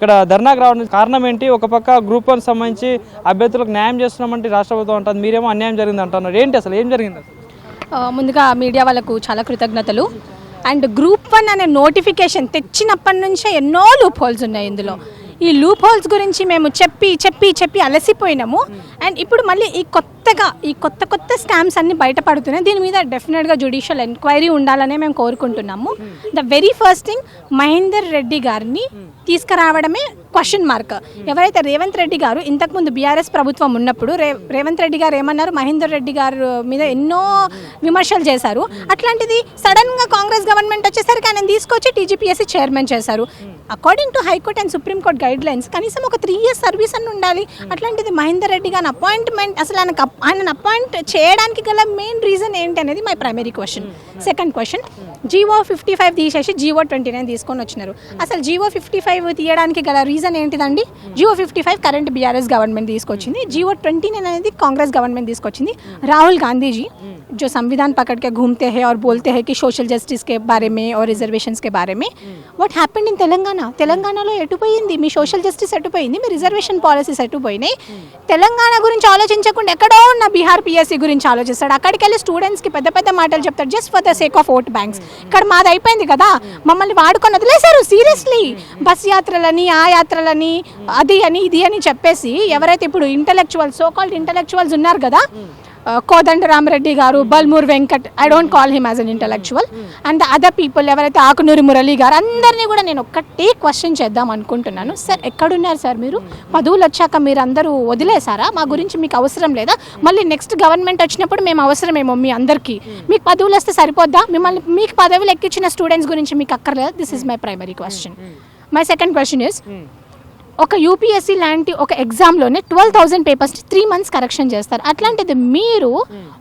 ఇక్కడ ధర్నాకు రావడానికి కారణం ఏంటి? ఒక పక్క గ్రూప్ 1 సంబంధించి అభ్యర్థులకు న్యాయం చేస్తున్నామంటే రాష్ట్ర ప్రభుత్వం అంటుంది, మీరేమో అన్యాయం జరిగింది అంటున్నారు. ఏంటి అసలు ఏం జరిగింది? ముందుగా మీడియా వాళ్ళకు చాలా కృతజ్ఞతలు. అండ్ గ్రూప్ 1 అనే నోటిఫికేషన్ తెచ్చినప్పటి నుంచే ఎన్నో లూప్ హోల్స్ ఉన్నాయి ఇందులో. ఈ లూప్ హోల్స్ గురించి మేము చెప్పి అలసిపోయినాము. అండ్ ఇప్పుడు మళ్ళీ ఈ కొత్త స్కామ్స్ అన్ని బయటపడుతున్నాయి. దీని మీద డెఫినెట్గా జ్యుడిషియల్ ఎంక్వైరీ ఉండాలనే మేము కోరుకుంటున్నాము. The very first thing, Mahender Reddy గారిని తీసుకురావడమే క్వశ్చన్ మార్క్. ఎవరైతే రేవంత్ రెడ్డి గారు ఇంతకుముందు బీఆర్ఎస్ ప్రభుత్వం ఉన్నప్పుడు రేవంత్ రెడ్డి గారు ఏమన్నారు, మహేందర్ రెడ్డి గారు మీద ఎన్నో విమర్శలు చేశారు. అట్లాంటిది సడన్గా కాంగ్రెస్ గవర్నమెంట్ వచ్చేసరికి ఆయన తీసుకొచ్చి టీజీపీఎస్సీ చైర్మన్ చేశారు. According to high court and supreme court guide lines కనీసం ఒక 3 years సర్వీస్ అని ఉండాలి. అట్లాంటిది మహేందర్ రెడ్డి గారి అపాయింట్మెంట్, అసలు ఆయన అపాయింట్ చేయడానికి గల మెయిన్ రీజన్ ఏంటి అనేది my primary question. Second question, GO 55 తీసేసి జీవో 29 తీసుకొని వచ్చినారు. అసలు జీవో 55 తీయడానికి గల రీజన్ ఏంటిదండి? జీవో 55 కరెంట్ బీఆర్ఎస్ గవర్నమెంట్ తీసుకొచ్చింది, జీవో 29 అనేది కాంగ్రెస్ గవర్నమెంట్ తీసుకొచ్చింది. రాహుల్ गांधी जी जो संविधान पकड़ के घूमते हैं और बोलते हैं कि सोशल जस्टिस के बारे में और रिजर्वेशंस के बारे में, व्हाट हैपेंड इन తెలంగాణలో ఎటుపోయింది మీ సోషల్ జస్టిస్? ఎటుపోయింది మీ రిజర్వేషన్ పాలసీస్? ఎటుపోయినాయి? తెలంగాణ గురించి ఆలోచించకుండా ఎక్కడో ఉన్న బీహార్ పిఎస్సీ గురించి ఆలోచిస్తాడు. అక్కడికి వెళ్ళి స్టూడెంట్స్కి పెద్ద మాటలు చెప్తాడు just for the sake of vote banks. ఇక్కడ మాది అయిపోయింది కదా, మమ్మల్ని వాడుకొని వదిలేశారు. సీరియస్లీ బస్ యాత్రలని, ఆ యాత్రలని, అది అని ఇది అని చెప్పేసి ఎవరైతే ఇప్పుడు ఇంటలెక్చువల్స్, సో కాల్డ్ ఇంటలెక్చువల్స్ ఉన్నారు కదా, కోదండ రామరెడ్డి గారు, Balmoor Venkat, I don't call him as an intellectual, and other people ఎవరైతే ఆకునూరి మురళి గారు, అందరినీ కూడా నేను ఒక్కటే క్వశ్చన్ చేద్దాం అనుకుంటున్నాను. సార్ ఎక్కడున్నారు సార్ మీరు? పదవులు వచ్చాక మీరు అందరూ వదిలేసారా? మా గురించి మీకు అవసరం లేదా? మళ్ళీ నెక్స్ట్ గవర్నమెంట్ వచ్చినప్పుడు మేము అవసరమేమో మీ అందరికీ. మీకు పదవులు వస్తే సరిపోద్దా? మీకు పదవులు ఎక్కించిన స్టూడెంట్స్ గురించి మీకు అక్కర్లేదా? This is my primary question. My second question is, ఒక యూపీఎస్సీ లాంటి ఒక ఎగ్జామ్లోనే 12,000 పేపర్స్ని 3 months కరెక్షన్ చేస్తారు. అట్లాంటిది మీరు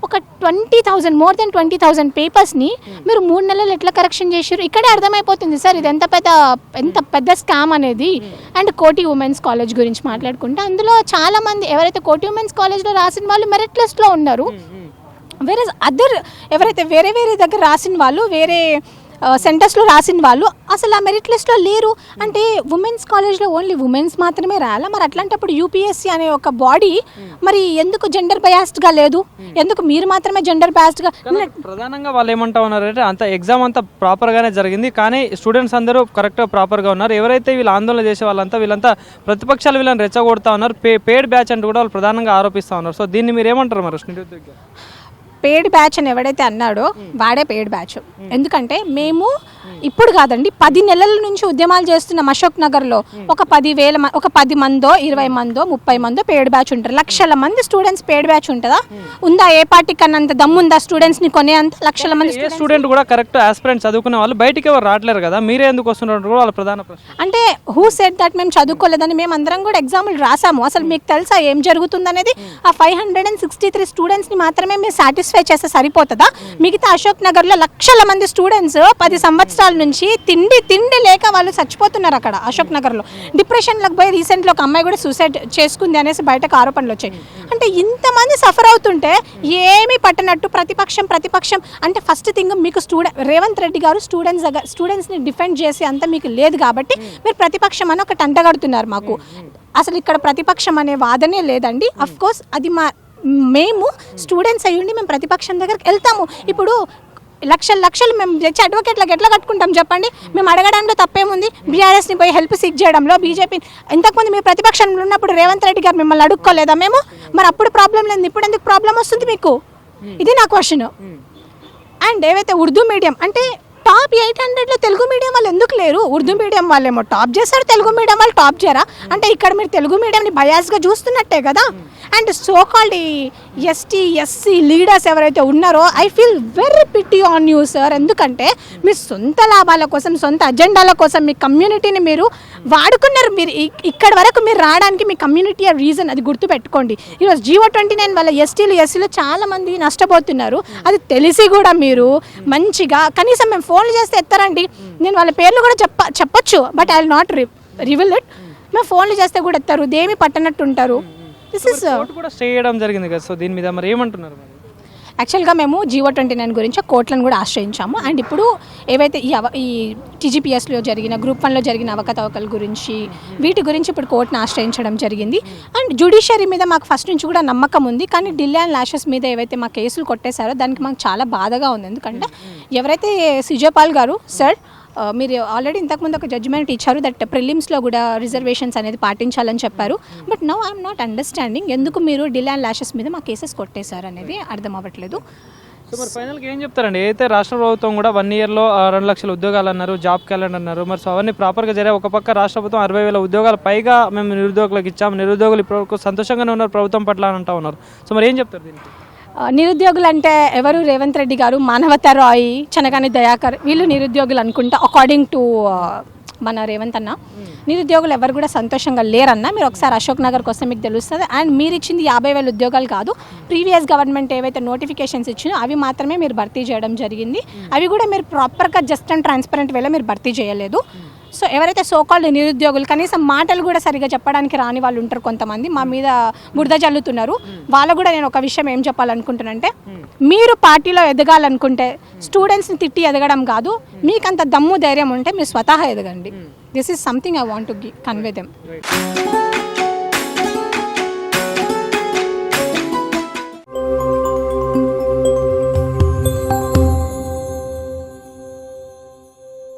ఒక 20,000 మోర్ దెన్ 20,000 పేపర్స్ని మీరు 3 నెలలు ఎట్లా కరెక్షన్ చేశారు? ఇక్కడే అర్థమైపోతుంది సార్ ఇది ఎంత పెద్ద స్కామ్ అనేది. అండ్ కోటి ఉమెన్స్ కాలేజ్ గురించి మాట్లాడుకుంటే అందులో చాలామంది ఎవరైతే కోటి ఉమెన్స్ కాలేజ్లో రాసిన వాళ్ళు మెరిట్ లిస్ట్లో ఉన్నారు. వేరే ఎవరైతే వేరే దగ్గర రాసిన వాళ్ళు, వేరే సెంటర్స్లో రాసిన వాళ్ళు అసలు ఆ మెరిట్ లిస్ట్లో లేరు. అంటే ఉమెన్స్ కాలేజ్లో ఓన్లీ ఉమెన్స్ మాత్రమే రాయాలా? మరి అట్లాంటప్పుడు యూపీఎస్సీ అనే ఒక బాడీ మరి ఎందుకు జెండర్ బయాస్డ్గా లేదు? ఎందుకు మీరు మాత్రమే జెండర్ బయాస్డ్గా? ప్రధానంగా వాళ్ళు ఏమంటా ఉన్నారంటే అంత ఎగ్జామ్ అంతా ప్రాపర్గానే జరిగింది, కానీ స్టూడెంట్స్ అందరూ కరెక్ట్గా ప్రాపర్గా ఉన్నారు. ఎవరైతే వీళ్ళు ఆందోళన చేసే వీళ్ళంతా ప్రతిపక్షాలు వీళ్ళని రెచ్చగొడతా ఉన్నారు, పేడ్ బ్యాచ్ అంటూ కూడా వాళ్ళు ప్రధానంగా ఆరోపిస్తూ ఉన్నారు. సో దీన్ని మీరు ఏమంటారు మరి? పేడ్ బ్యాచ్ అని ఎవడైతే అన్నాడో వాడే పేడ్ బ్యాచ్. ఎందుకంటే మేము ఇప్పుడు కాదండి 10 నెలల నుంచి ఉద్యమాలు చేస్తున్నాం. అశోక్ నగర్లో ఒక 10 మందో 20 మందో 30 మందో పేడ్ బ్యాచ్ ఉంటారు. లక్షల మంది స్టూడెంట్స్ పేడ్ బ్యాచ్ ఉంటుందా? ఉందా? ఏ పార్టీ కన్నా అంత దమ్ముందా స్టూడెంట్స్ని కొనే అంత? లక్షల మంది స్టూడెంట్ కూడా కరెక్ట్ ఆస్పిరెంట్స్ చదువుకునే వాళ్ళు బయటికి ఎవరు రావట్లేరు కదా, మీరే ఎందుకు వస్తున్నారు? వాళ్ళ ప్రధాన ప్రశ్న. అంటే హూ సెడ్ దట్ మేము చదువుకోలేదని? మేము అందరం కూడా ఎగ్జామ్లు రాసాము. అసలు మీకు తెలుసా ఏం జరుగుతుంది అనేది? ఆ 563 స్టూడెంట్స్ని మాత్రమే మీరు సాటిస్ఫై చేస్తే సరిపోతుందా? మిగతా అశోక్ నగర్లో లక్షల మంది స్టూడెంట్స్ 10 సంవత్సరాల నుంచి తిండి లేక వాళ్ళు చచ్చిపోతున్నారు అక్కడ అశోక్ నగర్లో. డిప్రెషన్లకు పోయి రీసెంట్లో ఒక అమ్మాయి కూడా సూసైడ్ చేసుకుంది అనేసి బయటకు ఆరోపణలు వచ్చాయి. అంటే ఇంతమంది సఫర్ అవుతుంటే ఏమీ పట్టనట్టు ప్రతిపక్షం అంటే ఫస్ట్ థింగ్ మీకు రేవంత్ రెడ్డి గారు స్టూడెంట్స్ని డిఫెండ్ చేసి అంత మీకు లేదు కాబట్టి మీరు ప్రతిపక్షం అని ఒకటి అంటగడుతున్నారు మాకు. అసలు ఇక్కడ ప్రతిపక్షం అనే వాదనే లేదండి. అఫ్ కోర్స్ అది మేము స్టూడెంట్స్ అయ్యుండి మేము ప్రతిపక్షం దగ్గరికి వెళ్తాము. ఇప్పుడు లక్షలు మేము తెచ్చి అడ్వకేట్లకు ఎట్లా కట్టుకుంటాం చెప్పండి? మేము అడగడంలో తప్పేముంది? బీఆర్ఎస్ని పోయి హెల్ప్ సీక్ చేయడంలో, బీజేపీ ఇంతకుముందు మీ ప్రతిపక్షంలో ఉన్నప్పుడు రేవంత్ రెడ్డి గారు మిమ్మల్ని అడుక్కోలేదా మేము? మరి అప్పుడు ప్రాబ్లం లేదు, ఇప్పుడు ఎందుకు ప్రాబ్లం వస్తుంది మీకు? ఇది నా క్వశ్చన్. అండ్ ఏవైతే ఉర్దూ మీడియం అంటే టాప్ 800లో తెలుగు మీడియం వాళ్ళు ఎందుకు లేరు? ఉర్దూ మీడియం వాళ్ళేమో టాప్ చేస్తారు, తెలుగు మీడియం వాళ్ళు టాప్ చేయరా? అంటే ఇక్కడ మీరు తెలుగు మీడియంని బయాస్గా చూస్తున్నట్టే కదా. And so called ST SC leaders ఎవరైతే ఉన్నారో I feel very pity on you sir. ఎందుకంటే మీ సొంత లాభాల కోసం, సొంత అజెండాల కోసం మీ కమ్యూనిటీని మీరు వాడుకున్నారు. మీరు ఇక్కడ వరకు మీరు రావడానికి మీ కమ్యూనిటీ రీజన్, అది గుర్తుపెట్టుకోండి. ఈరోజు జీవో 29 వల్ల ఎస్సీలు చాలామంది నష్టపోతున్నారు. అది తెలిసి కూడా మీరు మంచిగా కనీసం మేము ఫోన్లు చేస్తే ఎత్తారండి. నేను వాళ్ళ పేర్లు కూడా చెప్పొచ్చు, but I will not reveal it. మేము ఫోన్లు చేస్తే కూడా ఎత్తారు, దేమి పట్టనట్టు ఉంటారు. కూడా స్టే చేయడం జరిగింది కదా. సో దీని మీద మరి ఏమంటున్నారు? యాక్చువల్గా మేము జీవో 29 గురించి కోర్టులను కూడా ఆశ్రయించాము. అండ్ ఇప్పుడు ఏవైతే ఈ టీజీపీఎస్లో జరిగిన గ్రూప్ 1లో జరిగిన అవకతవకల గురించి వీటి గురించి ఇప్పుడు కోర్టును ఆశ్రయించడం జరిగింది. అండ్ జ్యుడిషియరీ మీద మాకు ఫస్ట్ నుంచి కూడా నమ్మకం ఉంది. కానీ డిలే అండ్ లాషెస్ మీద ఏవైతే మా కేసులు కొట్టేశారో దానికి మాకు చాలా బాధగా ఉంది. ఎందుకంటే ఎవరైతే సిజోపాల్ గారు సార్ మీరు ఆల్రెడీ ఇంతకుముందు ఒక జడ్జిమెంట్ ఇచ్చారు దట్ ప్రిలిమ్స్లో కూడా రిజర్వేషన్స్ అనేది పాటించాలని చెప్పారు. But now I'm not understanding ఎందుకు మీరు డిలే అండ్ లాషెస్ మీద మా కేసెస్ కొట్టేశారు అనేది అర్థం అవ్వట్లేదు. సో మరి ఫైనల్గా ఏం చెప్తారండి? అయితే రాష్ట్ర ప్రభుత్వం కూడా 1 ఇయర్లో 2 లక్షల ఉద్యోగాలు అన్నారు, జాబ్ క్యాలెండర్ అన్నారు. మరి సో అవన్నీ ప్రాపర్గా జరిగాయి. ఒక పక్క రాష్ట్ర ప్రభుత్వం 60,000 ఉద్యోగాలు పైగా మేము నిరుద్యోగులకు ఇచ్చాము, నిరుద్యోగులు ఇప్పుడు సంతోషంగానే ఉన్నారు ప్రభుత్వం పట్ల అని అంటూ ఉన్నారు. సో మరి ఏం చెప్తారు దీనికి? నిరుద్యోగులు అంటే ఎవరు? రేవంత్ రెడ్డి గారు, మానవతా రాయ్, చనగాని దయాకర్ వీళ్ళు నిరుద్యోగులు అనుకుంటా. అకార్డింగ్ టు మన రేవంత్ అన్న నిరుద్యోగులు ఎవరు కూడా సంతోషంగా లేరన్న. మీరు ఒకసారి అశోక్ నగర్కి వస్తే మీకు తెలుస్తుంది. అండ్ మీరు ఇచ్చింది 50,000 ఉద్యోగాలు కాదు, ప్రీవియస్ గవర్నమెంట్ ఏవైతే నోటిఫికేషన్స్ ఇచ్చినో అవి మాత్రమే మీరు భర్తీ చేయడం జరిగింది. అవి కూడా మీరు ప్రాపర్గా జస్ట్ అండ్ ట్రాన్స్పరెంట్ వేలో మీరు భర్తీ చేయలేదు. సో ఎవరైతే సోకాల్డ్ నిరుద్యోగులు కనీసం మాటలు కూడా సరిగా చెప్పడానికి రాని వాళ్ళు ఉంటారు, కొంతమంది మా మీద బురద చల్లుతున్నారు. వాళ్ళకు కూడా నేను ఒక విషయం ఏం చెప్పాలనుకుంటున్నానంటే, మీరు పార్టీలో ఎదగాలనుకుంటే స్టూడెంట్స్ని తిట్టి ఎదగడం కాదు, మీకంత దమ్ము ధైర్యం ఉంటే మీరు స్వతహా ఎదగండి. This is something I want to convey them.